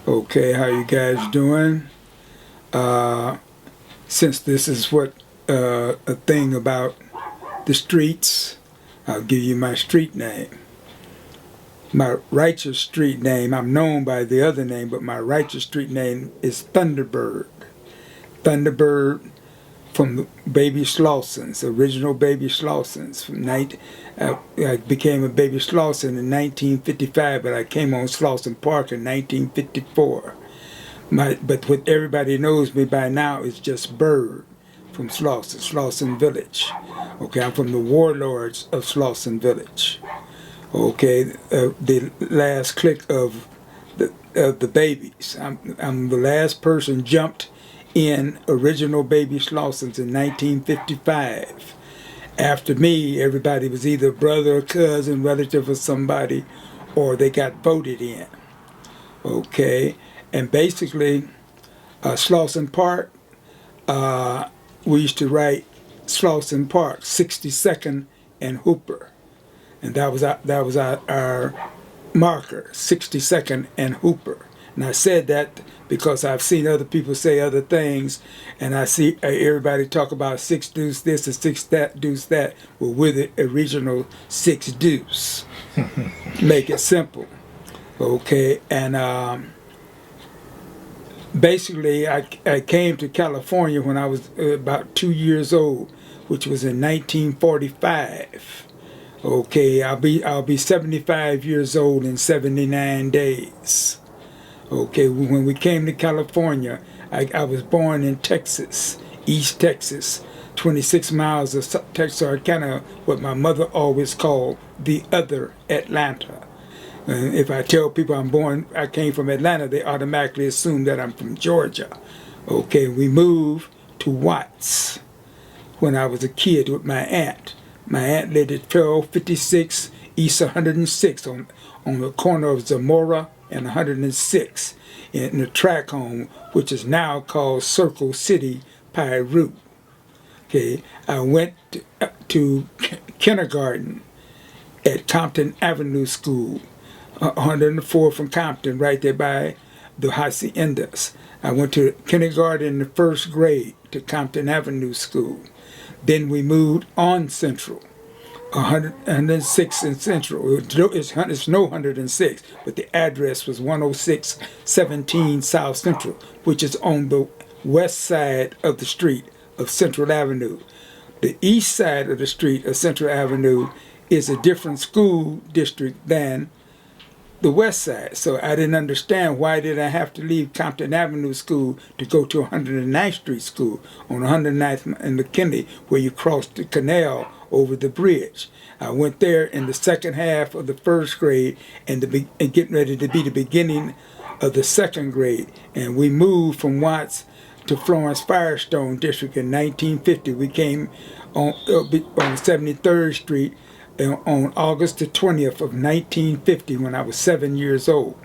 Okay, how you guys doing? Uh, since this is what a thing about the streets, I'll give you my street name. My righteous street name, I'm known by the other name, but my righteous street name is Thunderbird. Thunderbird from the Baby Slausons, original Baby Slausons. I became a Baby Slauson in 1955, but I came on Slauson Park in 1954. But what everybody knows me by now is just Bird from Slauson Village. Okay, I'm from the warlords of Slauson Village. Okay, the last clique of the babies. I'm the last person jumped in original Baby Slausons in 1955. After me, everybody was either brother, cousin, relative of somebody, or they got voted in. Okay, and basically, Slauson Park, we used to write Slauson Park, 62nd and Hooper, and that was our marker, 62nd and Hooper. And I said that because I've seen other people say other things, and I see everybody talk about six deuce this and six that deuce that. Well, we're the original six deuce. Make it simple, okay? And basically, I came to California when I was about 2 years old, which was in 1945. Okay, I'll be 75 years old in 79 days. Okay, when we came to California, I was born in Texas, East Texas, 26 miles of Texarkana, what my mother always called the other Atlanta. And if I tell people I came from Atlanta, they automatically assume that I'm from Georgia. Okay, we moved to Watts when I was a kid with my aunt. My aunt lived at 1256 East 106 on the corner of Zamora and 106 in the track home, which is now called Circle City, Piru. Okay, I went to kindergarten at Compton Avenue School, 104 from Compton, right there by the Haciendas. I went to kindergarten in the first grade to Compton Avenue School. Then we moved on Central, 106 in Central. It's no 106, but the address was 10617 South Central, which is on the west side of the street of Central Avenue. The east side of the street of Central Avenue is a different school district than the west side. So I didn't understand why did I have to leave Compton Avenue School to go to 109th Street School on 109th and McKinley, where you cross the canal over the bridge. I went there in the second half of the first grade and getting ready to be the beginning of the second grade. And we moved from Watts to Florence Firestone District in 1950. We came on 73rd Street on August the 20th of 1950 when I was 7 years old.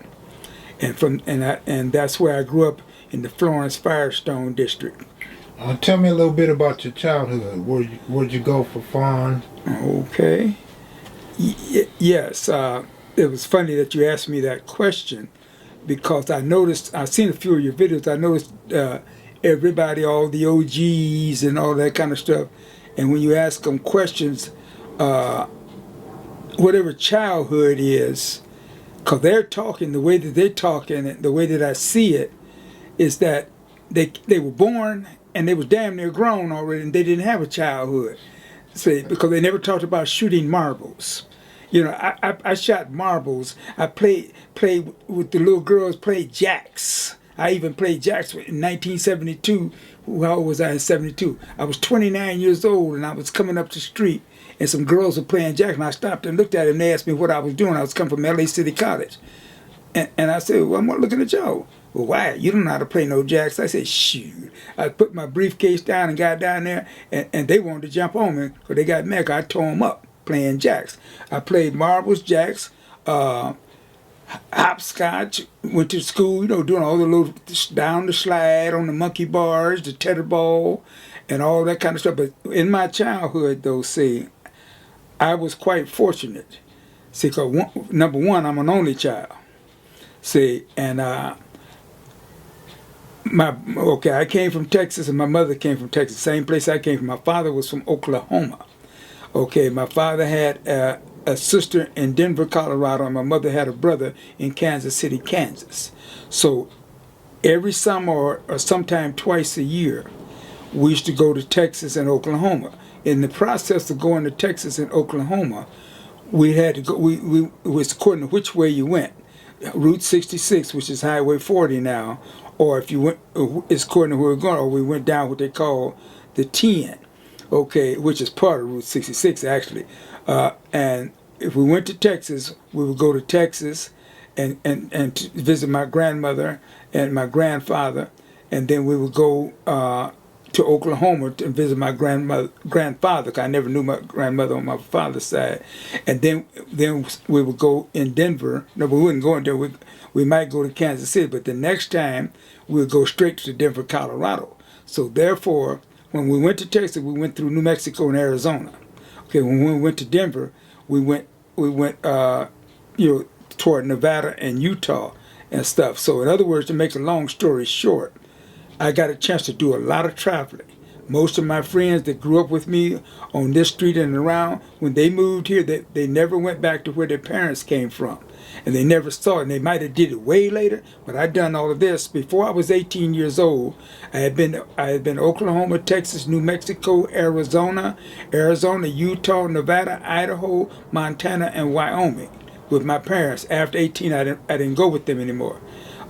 And that's where I grew up, in the Florence Firestone District. Tell me a little bit about your childhood. Where'd you go for fun? Okay. Yes. It was funny that you asked me that question, because I've seen a few of your videos. I noticed everybody, all the OGs and all that kind of stuff. And when you ask them questions, whatever childhood is, because they're talking, the way that they're talking, and the way that I see it, is that they were born and they was damn near grown already, and they didn't have a childhood. See, because they never talked about shooting marbles. You know, I shot marbles. I played with the little girls, played jacks. I even played jacks in 1972. How old was I in 72? I was 29 years old, and I was coming up the street, and some girls were playing jacks, and I stopped and looked at them, and they asked me what I was doing. I was coming from LA City College. And I said, well, I'm looking at y'all. Well, why? You don't know how to play no jacks. I said, shoot. I put my briefcase down and got down there, and they wanted to jump on me because they got mad 'cause I tore them up playing jacks. I played marbles, jacks, hopscotch, went to school, you know, doing all the little down the slide on the monkey bars, the tetherball, and all that kind of stuff. But in my childhood, though, see, I was quite fortunate. See, because number one, I'm an only child. See, and I came from Texas and my mother came from Texas. Same place I came from. My father was from Oklahoma. Okay, my father had a sister in Denver, Colorado, and my mother had a brother in Kansas City, Kansas. So every summer or sometime twice a year, we used to go to Texas and Oklahoma. In the process of going to Texas and Oklahoma, we had to go. We it was according to which way you went. Route 66, which is Highway 40 now, or if you went, it's according to where we're going, or we went down what they call the 10, okay, which is part of Route 66 actually. And if we went to Texas, we would go to Texas and to visit my grandmother and my grandfather, and then we would go to Oklahoma to visit my grandfather, because I never knew my grandmother on my father's side. And then we would go in Denver. No, we wouldn't go in Denver. We might go to Kansas City, but the next time we would go straight to Denver, Colorado. So therefore, when we went to Texas, we went through New Mexico and Arizona. Okay, when we went to Denver, we went toward Nevada and Utah and stuff. So in other words, to make a long story short, I got a chance to do a lot of traveling. Most of my friends that grew up with me on this street and around, when they moved here, they never went back to where their parents came from. And they never saw it. And they might have did it way later, but I done all of this. Before I was 18 years old, I had been to Oklahoma, Texas, New Mexico, Arizona, Utah, Nevada, Idaho, Montana, and Wyoming with my parents. After 18, I didn't go with them anymore.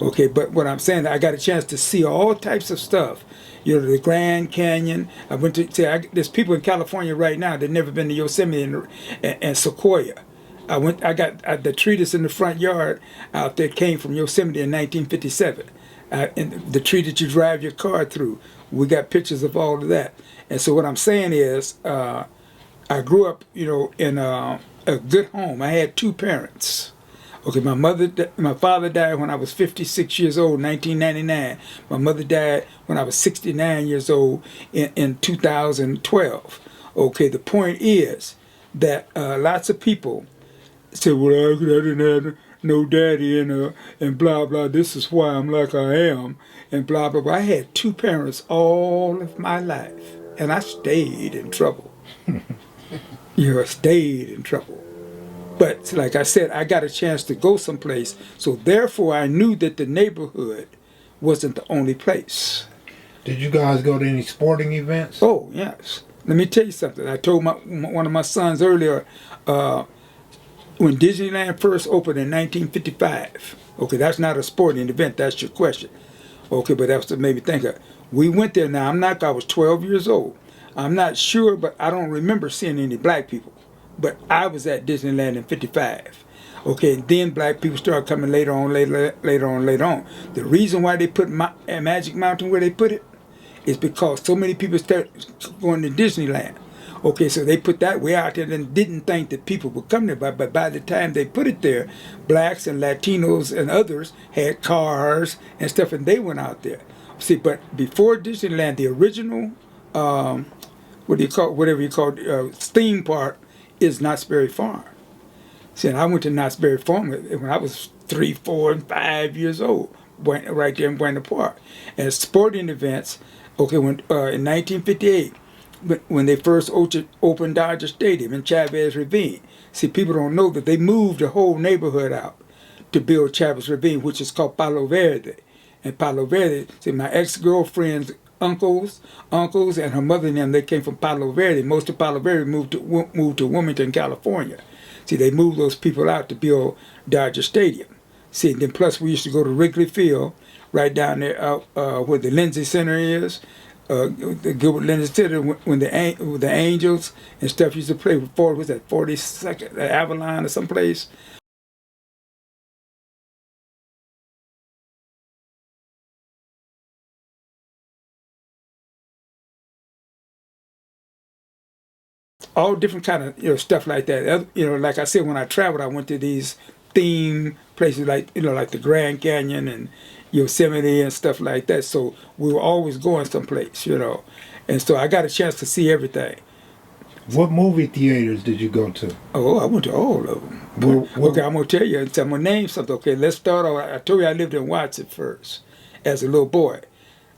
Okay, but what I'm saying, I got a chance to see all types of stuff. You know, the Grand Canyon. I went to there's people in California right now that never been to Yosemite and Sequoia. I got the tree that's in the front yard out there came from Yosemite in 1957. And the tree that you drive your car through. We got pictures of all of that. And so what I'm saying is, I grew up, in a good home. I had two parents. Okay, my father died when I was 56 years old, 1999. My mother died when I was 69 years old in 2012. Okay, the point is that lots of people say, well, I didn't have no daddy and blah, blah, this is why I'm like I am, and blah, blah, blah. I had two parents all of my life, and I stayed in trouble. Stayed in trouble. But like I said, I got a chance to go someplace, so therefore I knew that the neighborhood wasn't the only place. Did you guys go to any sporting events? Oh, yes. Let me tell you something. I told one of my sons earlier, when Disneyland first opened in 1955, okay, that's not a sporting event, that's your question. Okay, but that's what made me think of it. We went there now, I was 12 years old. I'm not sure, but I don't remember seeing any black people. But I was at Disneyland in 55. Okay, and then black people started coming later on. The reason why they put Magic Mountain where they put it is because so many people started going to Disneyland. Okay, so they put that way out there and didn't think that people would come there. But by the time they put it there, blacks and Latinos and others had cars and stuff, and they went out there. See, but before Disneyland, the original, theme park is Knott's Berry Farm. See, and I went to Knott's Berry Farm when I was 3, 4, and 5 years old, right there in Buena Park. And sporting events, okay, in 1958, when they first opened Dodger Stadium in Chavez Ravine. See, people don't know that they moved the whole neighborhood out to build Chavez Ravine, which is called Palo Verde. And Palo Verde, see, my ex-girlfriend's uncles, and her mother and them, they came from Palo Verde. Most of Palo Verde moved to Wilmington, California. See, they moved those people out to build Dodger Stadium. See, and then plus we used to go to Wrigley Field, right down there where the Lindsay Center is, the Gilbert Lindsay Center, when the Angels and stuff used to play before. Was that 42nd Avalon or someplace? All different kind of stuff like that. Like I said, when I traveled, I went to these theme places like the Grand Canyon and Yosemite and stuff like that. So we were always going someplace, and so I got a chance to see everything. What movie theaters did you go to? Oh, I went to all of them. Okay, I'm gonna tell you. I'm gonna name something. Okay, let's start off. I told you I lived in Watson first as a little boy.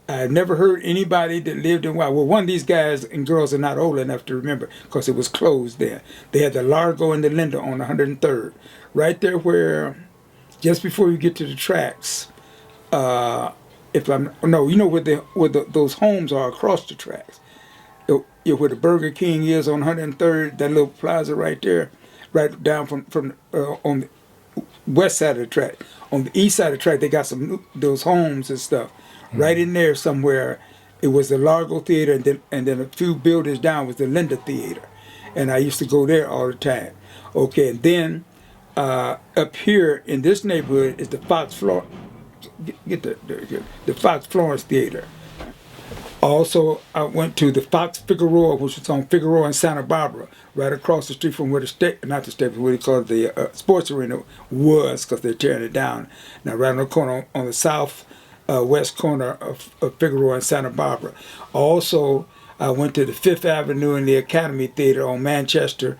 I've never heard anybody that lived in Well, one of these guys and girls are not old enough to remember because it was closed there. They had the Largo and the Linda on 103rd. Right there where, just before you get to the tracks, if I'm, no, you know those homes are across the tracks. Where the Burger King is on 103rd, that little plaza right there, right down from on the west side of the track. On the east side of the track, they got those homes and stuff. Right in there somewhere, it was the Largo Theater, and then a few buildings down was the Linda Theater, and I used to go there all the time. Okay, and then up here in this neighborhood is the Fox Florence. Get the Fox Florence Theater. Also, I went to the Fox Figueroa, which was on Figueroa and Santa Barbara, right across the street from where not the state, but what they call the sports arena was, because they're tearing it down. Now, right on the corner, on the south west corner of Figueroa and Santa Barbara. Also, I went to the Fifth Avenue and the Academy Theater on Manchester.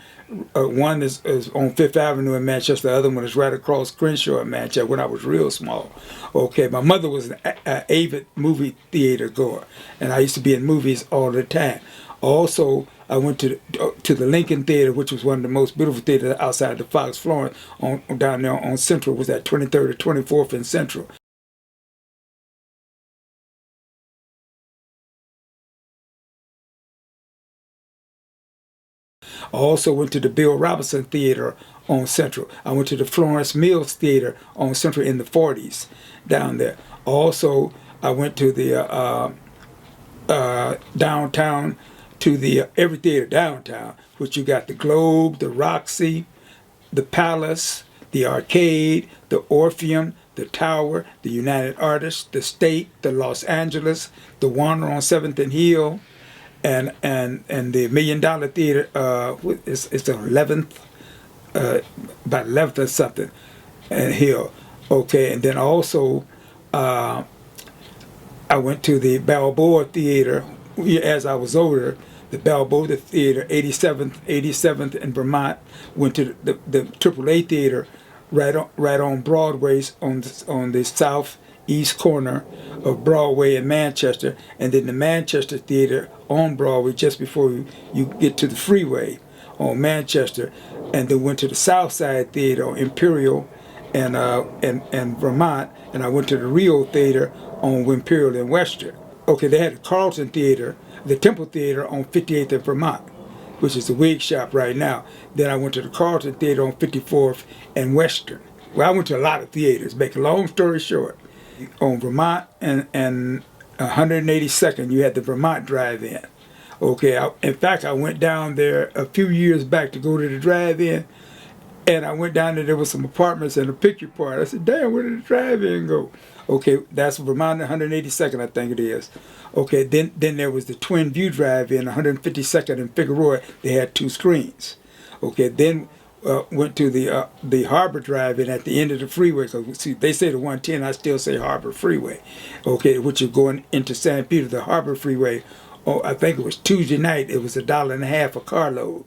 One is on Fifth Avenue in Manchester. The other one is right across Crenshaw in Manchester when I was real small. Okay, my mother was an avid movie theater goer, and I used to be in movies all the time. Also, I went to the Lincoln Theater, which was one of the most beautiful theaters outside the Fox Florence, down there on Central. Was at 23rd or 24th and Central. I also went to the Bill Robinson Theater on Central. I went to the Florence Mills Theater on Central in the 40s down there. Also, I went to the downtown, to the every theater downtown, which you got the Globe, the Roxy, the Palace, the Arcade, the Orpheum, the Tower, the United Artists, the State, the Los Angeles, the Warner on 7th and Hill, and the $1 Million Theater, it's the 11th, about 11th or something, and Hill. Okay, and then also I went to the Balboa Theater as I was older. The Balboa Theater, 87th in Vermont. Went to the AAA Theater right on Broadway on the southeast corner of Broadway in Manchester, and then the Manchester Theater on Broadway just before you get to the freeway on Manchester, and then went to the Southside Theater on Imperial and Vermont, and I went to the Rio Theater on Imperial and Western. Okay, they had the Carlton Theater, the Temple Theater on 58th and Vermont, which is the wig shop right now. Then I went to the Carlton Theater on 54th and Western. Well, I went to a lot of theaters. Make a long story short, on Vermont and 182nd, you had the Vermont Drive-In. Okay, in fact, I went down there a few years back to go to the drive-in, and I went down there was some apartments and a picture party. I said, damn, where did the drive-in go? Okay, that's Vermont 182nd, I think it is. Okay, then there was the Twin View Drive-In, 152nd and Figueroa. They had 2 screens. Okay, then went to the Harbor Drive-In at the end of the freeway. Cause see, they say the 110, I still say Harbor Freeway. Okay, which is going into San Pedro, the Harbor Freeway. Oh, I think it was Tuesday night. It was $1.50 a carload.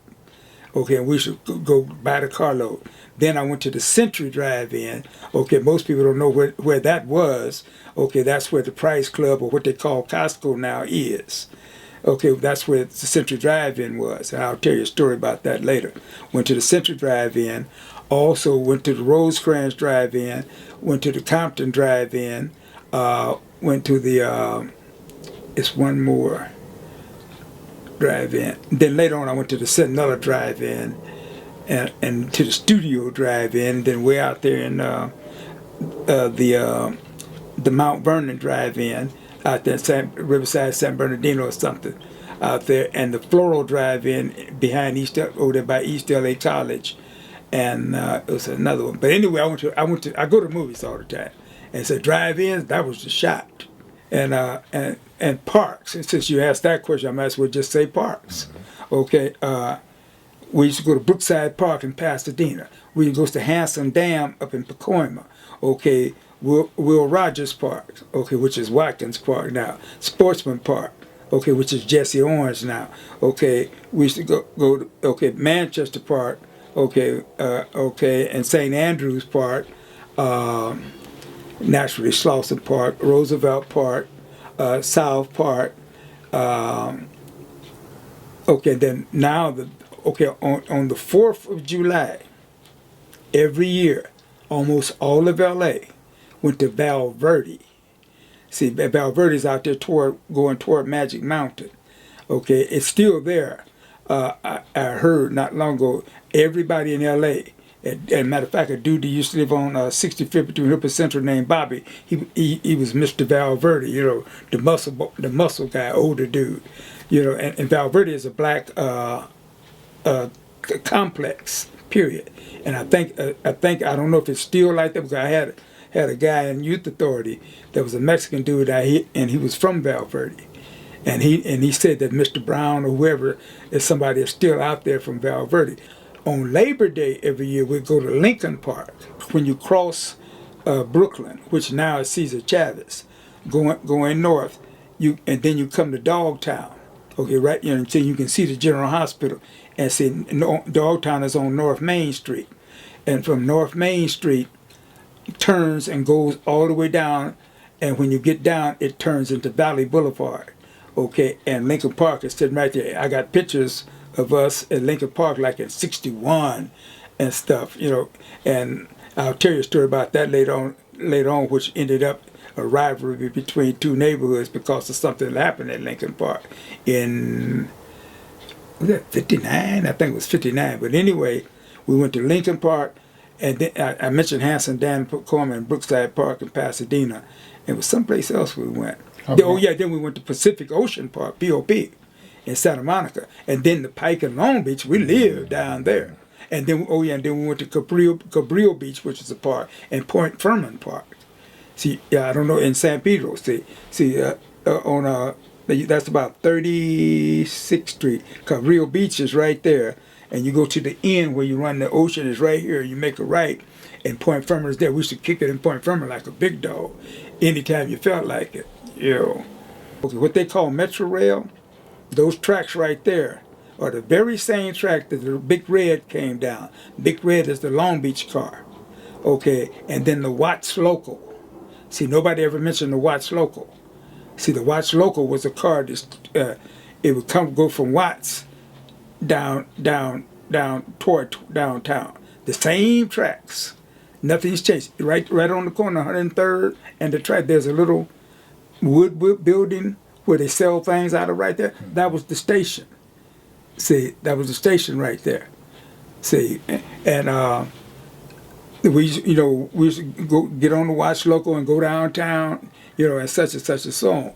Okay, and we should go buy the carload. Then I went to the Century Drive-In. Okay, most people don't know where that was. Okay, that's where the Price Club, or what they call Costco now, is. Okay, that's where the Century Drive-In was. And I'll tell you a story about that later. Went to the Century Drive-In. Also went to the Rosecrans Drive-In. Went to the Compton Drive-In. Went to the, it's one more Drive-In. Then later on I went to the Centinela Drive-In and to the Studio Drive-In. And then way out there in the Mount Vernon Drive-In out there in Riverside, San Bernardino or something out there, and the Floral Drive-In behind over there by East LA College, and it was another one. But anyway, I go to movies all the time, and so drive-ins, that was the shot, and parks. And since you asked that question, I might as well just say parks. Okay, we used to go to Brookside Park in Pasadena. We used to go to Hanson Dam up in Pacoima. Okay. Will Rogers Park, okay, which is Watkins Park now. Sportsman Park, okay, which is Jesse Orange now. Okay, we used to go to, Manchester Park, okay, and St. Andrews Park, naturally Slauson Park, Roosevelt Park, South Park. Okay, then now on the 4th of July, every year, almost all of LA went to Val Verde. See, Val Verde's out there going toward Magic Mountain. Okay, it's still there. I heard not long ago, everybody in LA, and matter of fact, a dude that used to live on 65th between Hood and Central named Bobby, he was Mr. Val Verde, the muscle guy, older dude. And Val Verde is a black complex, period. And I think I don't know if it's still like that, because I had a guy in youth authority that was a Mexican dude, and he was from Val Verde. And he said that Mr. Brown or whoever is somebody that's still out there from Val Verde. On Labor Day every year, we go to Lincoln Park. When you cross Brooklyn, which now is Cesar Chavez, going north, and then you come to Dogtown. Okay, right, until you can see the General Hospital, and see Dogtown is on North Main Street, and from North Main Street turns and goes all the way down, and when you get down, it turns into Valley Boulevard. Okay, and Lincoln Park is sitting right there. I got pictures of us at Lincoln Park like in '61 and stuff, and I'll tell you a story about that later on, which ended up a rivalry between two neighborhoods because of something that happened at Lincoln Park in, was that 59? I think it was 59. But anyway, we went to Lincoln Park, and then I mentioned Hanson Dan Corman, Brookside Park in Pasadena. It was someplace else we went. Okay. Oh yeah, then we went to Pacific Ocean Park, POP, in Santa Monica, and then the Pike and Long Beach. We lived down there, and then and then we went to Cabrillo Beach, which is a park, and Point Fermin Park. See, I don't know, in San Pedro. That's about 36th Street. Cabrillo Beach is right there, and you go to the end where you run the ocean is right here. You make a right, and Point Fermin is there. We used to kick it in Point Fermin like a big dog, anytime you felt like it. Okay, what they call Metro Rail, those tracks right there are the very same track that the Big Red came down. Big Red is the Long Beach car. Okay, and then the Watts Local. See, nobody ever mentioned the Watts Local. See, the Watts Local was a car that it would go from Watts down toward downtown. The same tracks. Nothing's changed. Right on the corner, 103rd and the track. There's a little wood building where they sell things out of right there. That was the station. See, that was the station right there. See, and we used to go get on the Watch Local and go downtown, and such and so on.